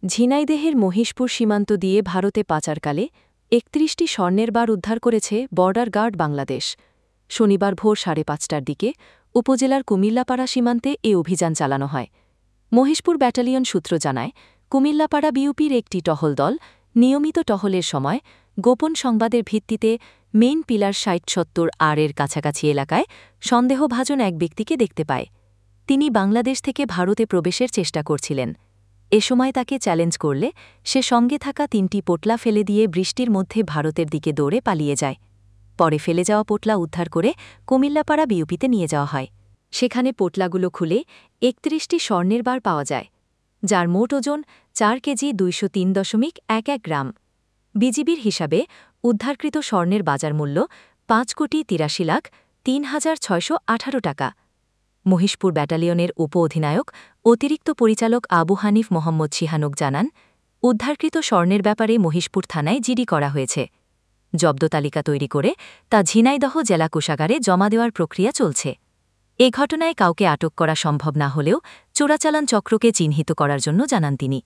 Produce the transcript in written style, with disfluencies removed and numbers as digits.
ঝিনাইদহের মহিষপুর সীমান্ত দিয়ে ভারতে পাচারকালে ৩১টি স্বর্ণের বার উদ্ধার করেছে বর্ডার গার্ড বাংলাদেশ। শনিবার ভোর ৫:৩০টার দিকে উপজেলার কুমিল্লাপাড়া সীমান্তে এ অভিযান চালানো হয়। মহিষপুর ব্যাটালিয়ন সূত্র জানায়, কুমিল্লাপাড়া বিউপির একটি টহল দল নিয়মিত টহলের সময় গোপন সংবাদের ভিত্তিতে মেইন পিলার ৬০-৭০ আর-এর কাছাকাছি এলাকায় সন্দেহভাজন এক ব্যক্তিকে দেখতে পায়। তিনি বাংলাদেশ থেকে ভারতে প্রবেশের চেষ্টা করছিলেন। এ সময় তাকে চ্যালেঞ্জ করলে সে সঙ্গে থাকা ৩টি পোটলা ফেলে দিয়ে বৃষ্টির মধ্যে ভারতের দিকে দৌড়ে পালিয়ে যায়। পরে ফেলে যাওয়া পোটলা উদ্ধার করে কুমিল্লাপাড়া বিউপিতে নিয়ে যাওয়া হয়। সেখানে পোটলাগুলো খুলে ৩১টি স্বর্ণের বার পাওয়া যায়, যার মোট ওজন ৪ কেজি ২০৩.১১ গ্রাম। বিজিবির হিসাবে উদ্ধারকৃত স্বর্ণের বাজার মূল্য ৫,৮৩,৩৬১৮ টাকা। মহিষপুর ব্যাটালিয়নের উপ-অধিনায়ক অতিরিক্ত পরিচালক আবু হানিফ মোহাম্মদ শিহানুক জানান, উদ্ধারকৃত স্বর্ণের ব্যাপারে মহিষপুর থানায় জিডি করা হয়েছে। জব্দ তালিকা তৈরি করে তা ঝিনাইদহ জেলা কোষাগারে জমা দেওয়ার প্রক্রিয়া চলছে। এ ঘটনায় কাউকে আটক করা সম্ভব না হলেও চোরাচালান চক্রকে চিহ্নিত করার জন্য জানান তিনি।